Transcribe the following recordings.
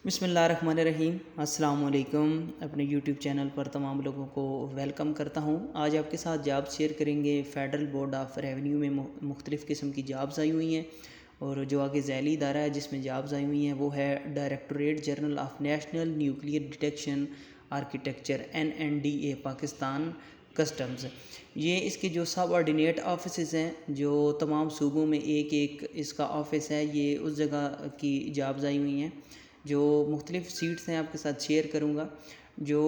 بسم اللہ الرحمن الرحیم۔ السلام علیکم۔ اپنے یوٹیوب چینل پر تمام لوگوں کو ویلکم کرتا ہوں۔ آج آپ کے ساتھ جابز شیئر کریں گے۔ فیڈرل بورڈ آف ریونیو میں مختلف قسم کی جابز آئی ہوئی ہیں، اور جو آگے ذیلی ادارہ ہے جس میں جابز آئی ہوئی ہیں وہ ہے directorate general of national nuclear detection architecture NNDA Pakistan customs. یہ اس کے جو سب آرڈینیٹ آفیسز ہیں جو تمام صوبوں میں ایک ایک اس کا آفس ہے، یہ اس جگہ کی جابز آئی ہوئی ہیں۔ جو مختلف سیٹس ہیں آپ کے ساتھ شیئر کروں گا۔ جو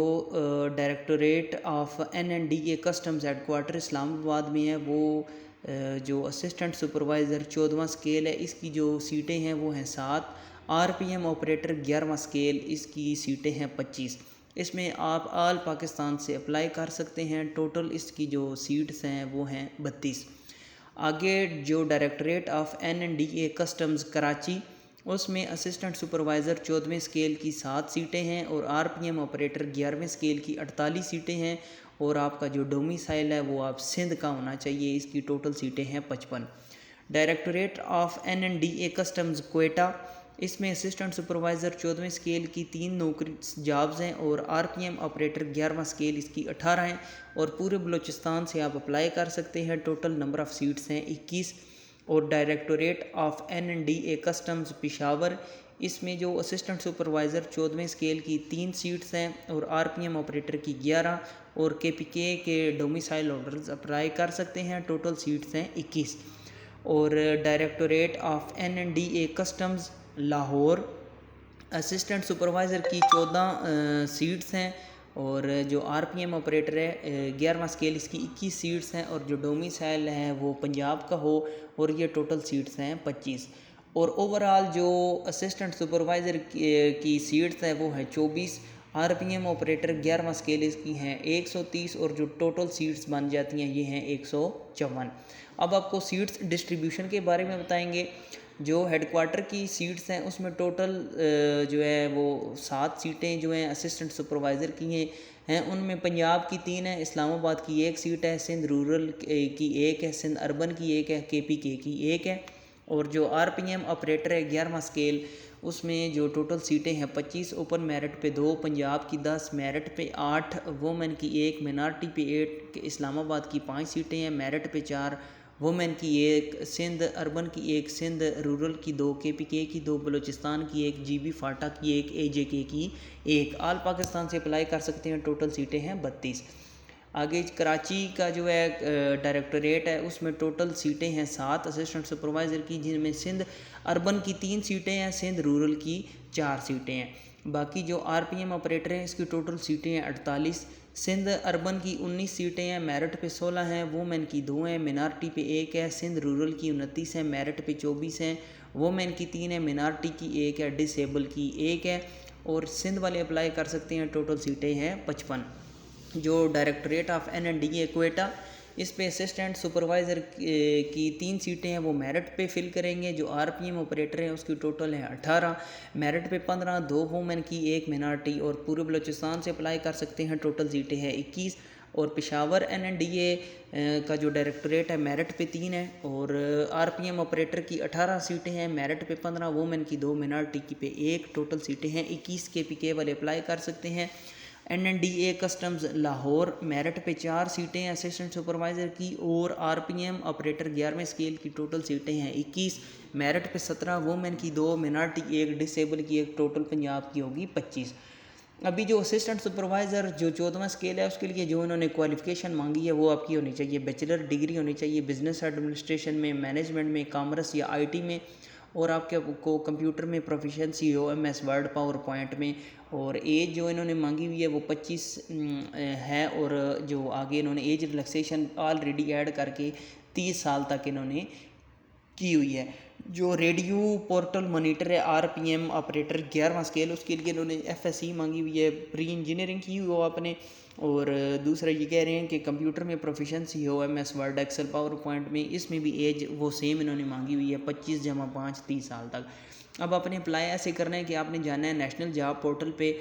directorate of NNDA customs headquarter Islamabad میں ہے، وہ جو اسسٹنٹ سپروائزر 14واں اسکیل ہے، اس کی جو سیٹیں ہیں وہ ہیں 7۔ RPM آپریٹر 11واں اسکیل، اس کی سیٹیں ہیں 25۔ اس میں آپ آل پاکستان سے اپلائی کر سکتے ہیں۔ ٹوٹل اس کی جو سیٹس ہیں وہ ہیں 32۔ آگے جو directorate of NNDA customs Karachi, اس میں اسسٹنٹ سپروائزر 14ویں اسکیل کی 7 سیٹیں ہیں، اور RPM آپریٹر 11ویں اسکیل کی 48 سیٹیں ہیں، اور آپ کا جو ڈومیسائل ہے وہ آپ سندھ کا ہونا چاہیے۔ اس کی ٹوٹل سیٹیں ہیں 55۔ Directorate of NNDA customs Quetta, اس میں اسسٹنٹ سپروائزر 14ویں اسکیل کی 3 نوکری جابز ہیں، اور RPM آپریٹر 11واں اسکیل اس کی 18 ہیں، اور پورے بلوچستان سے آپ اپلائی کر سکتے ہیں۔ ٹوٹل نمبر آف سیٹس ہیں 21۔ اور directorate of NNDA customs Peshawar, اس میں جو اسسٹنٹ سپروائزر 14ویں اسکیل کی 3 سیٹس ہیں، اور RPM آپریٹر کی 11، اور KPK کے ڈومیسائل ہولڈرز اپلائی کر سکتے ہیں۔ ٹوٹل سیٹس ہیں 21۔ اور directorate of NNDA customs Lahore, assistant supervisor کی 14 سیٹس ہیں، اور جو RPM آپریٹر ہے 11واں اسکیل، اس کی 21 سیٹس ہیں، اور جو ڈومیسائل ہے وہ پنجاب کا ہو، اور یہ ٹوٹل سیٹس ہیں 25۔ اور اوورال جو اسسٹنٹ سپروائزر کی سیٹس ہیں وہ ہیں 24۔ RPM آپریٹر 11واں اسکیل اس کی ہیں 130، اور جو ٹوٹل سیٹس بن جاتی ہیں یہ ہیں 154۔ اب آپ کو سیٹس ڈسٹریبیوشن کے بارے میں بتائیں گے۔ جو ہیڈ کوارٹر کی سیٹس ہیں اس میں ٹوٹل جو ہے وہ 7 سیٹیں جو ہیں اسسٹنٹ سپروائزر کی ہیں۔ ان میں پنجاب کی 3 ہیں، اسلام آباد کی 1 سیٹ ہے، سندھ رورل کی 1 ہے، سندھ اربن کی 1 ہے، KPK کی 1 ہے۔ اور جو RPM آپریٹر ہے 11واں اسکیل، اس میں جو ٹوٹل سیٹیں ہیں 25۔ اوپن میرٹ پہ 2، پنجاب کی 10، میرٹ پہ 8، وومن کی 1، مینارٹی پہ 8، اسلام آباد کی 5 سیٹیں ہیں، میرٹ پہ 4، وومن کی 1، سندھ اربن کی 1، سندھ رورل کی 2، KPK کی 2، بلوچستان کی 1، GB فاٹا کی 1، AJK کی 1۔ آل پاکستان سے اپلائی کر سکتے ہیں۔ ٹوٹل سیٹیں ہیں 32۔ آگے کراچی کا جو ہے ڈائریکٹوریٹ ہے، اس میں ٹوٹل سیٹیں ہیں 7 اسسٹنٹ سپروائزر کی، جن میں سندھ اربن کی 3 سیٹیں ہیں، سندھ رورل کی 4 سیٹیں ہیں۔ باقی جو RPM آپریٹر ہیں اس کی ٹوٹل سیٹیں ہیں 48۔ سندھ اربن کی 19 سیٹیں ہیں، میرٹ پہ 16 ہیں، وومن کی 2 ہیں، مینارٹی پہ 1 ہے، سندھ رورل کی 29 ہیں، میرٹ پہ 24 ہیں، وومن کی 3 ہے، مینارٹی کی 1 ہے، ڈسیبل کی 1 ہے، اور سندھ والے اپلائی کر سکتے ہیں۔ ٹوٹل سیٹیں ہیں 55۔ جو ڈائریکٹوریٹ آف NNDA کوئٹہ، اس پہ اسسٹنٹ سپروائزر کی 3 سیٹیں ہیں، وہ میرٹ پہ فل کریں گے۔ جو RPM آپریٹر ہیں اس کی ٹوٹل ہے 18، میرٹ پہ 15، 2 وومن کی 1 مینارٹی، اور پورے بلوچستان سے اپلائی کر سکتے ہیں۔ ٹوٹل سیٹیں ہیں 21۔ اور پشاور NNDA کا جو ڈائریکٹوریٹ ہے میرٹ پہ 3 ہے، اور RPM آپریٹر کی 18 سیٹیں ہیں، میرٹ پہ 15، وومن کی 2، مینارٹی کی پہ 1، ٹوٹل سیٹیں ہیں 21۔ KPK والے اپلائی کر سکتے ہیں۔ NNDA کسٹمز لاہور، میرٹ پہ 4 سیٹیں ہیں اسسٹنٹ سپروائزر کی، اور RPM آپریٹر 11ویں اسکیل کی ٹوٹل سیٹیں ہیں 21، میرٹ پہ 17، وومن کی 2، مینارٹی 1، ڈسیبل کی 1، ٹوٹل پنجاب کی ہوگی 25۔ ابھی جو اسسٹنٹ سپروائزر جو 14واں اسکیل ہے اس کے لیے جو انہوں نے کوالیفیکیشن مانگی ہے وہ آپ کی ہونی چاہیے بیچلر ڈگری ہونی چاہیے بزنس ایڈمنسٹریشن میں، مینجمنٹ میں، کامرس یا IT میں، اور آپ کے کو کمپیوٹر میں پروفیشنسی ہو، MS ورڈ پاور پوائنٹ میں، اور ایج جو انہوں نے مانگی ہوئی ہے وہ 25 ہے، اور جو آگے انہوں نے ایج ریلیکسیشن آلریڈی ایڈ کر کے 30 سال تک انہوں نے کی ہوئی ہے۔ جو ریڈیو پورٹل مانیٹر ہے RPM آپریٹر 11واں اسکیل، اس کے لیے انہوں نے FSC مانگی ہوئی ہے، پری انجینئرنگ کی ہوئی ہو آپ نے، اور دوسرا یہ کہہ رہے ہیں کہ کمپیوٹر میں پروفیشنسی ہو، MS word excel power point میں، اس میں بھی ایج وہ سیم انہوں نے مانگی ہوئی ہے 25 + 5 30 سال تک۔ اب آپ نے اپلائی ایسے کرنا ہے کہ آپ نے جانا ہے نیشنل جاب پورٹل پہ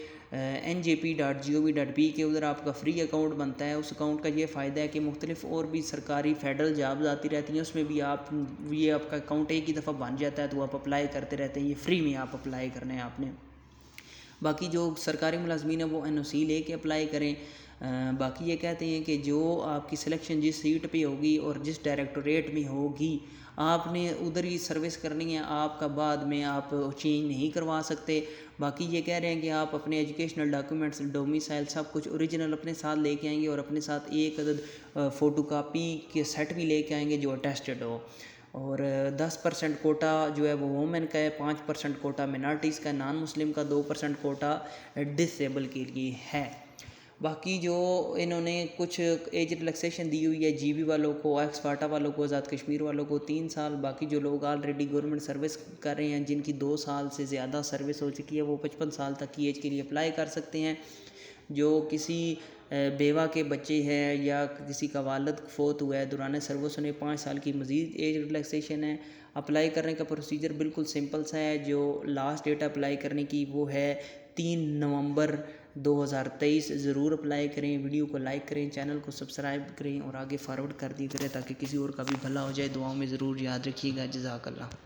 njp.gov.p کے، ادھر آپ کا فری اکاؤنٹ بنتا ہے۔ اس اکاؤنٹ کا یہ فائدہ ہے کہ مختلف اور بھی سرکاری فیڈرل جابز آتی رہتی ہیں، اس میں بھی یہ آپ کا اکاؤنٹ ایک ہی دفعہ بن جاتا ہے، تو آپ اپلائی کرتے رہتے ہیں، یہ فری میں آپ اپلائی کرنا ہے آپ نے۔ باقی جو سرکاری ملازمین ہیں وہ NOC لے کے اپلائی کریں۔ باقی یہ کہتے ہیں کہ جو آپ کی سلیکشن جس سیٹ پہ ہوگی اور جس ڈائریکٹوریٹ میں ہوگی آپ نے ادھر ہی سروس کرنی ہے، آپ کا بعد میں آپ چینج نہیں کروا سکتے۔ باقی یہ کہہ رہے ہیں کہ آپ اپنے ایجوکیشنل ڈاکیومنٹس، ڈومیسائل سب کچھ اوریجنل اپنے ساتھ لے کے آئیں گے، اور اپنے ساتھ ایک عدد فوٹو کاپی کے سیٹ بھی لے کے آئیں گے جو اٹیسٹڈ ہو۔ اور 10% کوٹا جو ہے وہ وومن کا ہے، 5% کوٹا منارٹیز کا، نان مسلم کا 2% کوٹا ڈسیبل کے لیے ہے۔ باقی جو انہوں نے کچھ ایج ریلیکسیشن دی ہوئی ہے GB والوں کو، ایکس فاٹا والوں کو، آزاد کشمیر والوں کو 3 سال۔ باقی جو لوگ آلریڈی گورنمنٹ سروس کر رہے ہیں جن کی 2 سال سے زیادہ سروس ہو چکی ہے وہ 55 سال تک کی ایج کے لیے اپلائی کر سکتے ہیں۔ جو کسی بیوہ کے بچے ہیں یا کسی کا والد فوت ہوا ہے دوران سروس، انہیں 5 سال کی مزید ایج ریلیکسیشن ہے۔ اپلائی کرنے کا پروسیجر بالکل سمپل سا ہے۔ جو لاسٹ ڈیٹ اپلائی کرنے کی وہ ہے 3 نومبر 2023۔ ضرور اپلائی کریں، ویڈیو کو لائک کریں، چینل کو سبسکرائب کریں اور آگے فارورڈ کر دی کریں تاکہ کسی اور کا بھی بھلا ہو جائے۔ دعاؤں میں ضرور یاد رکھیے گا۔ جزاک اللہ۔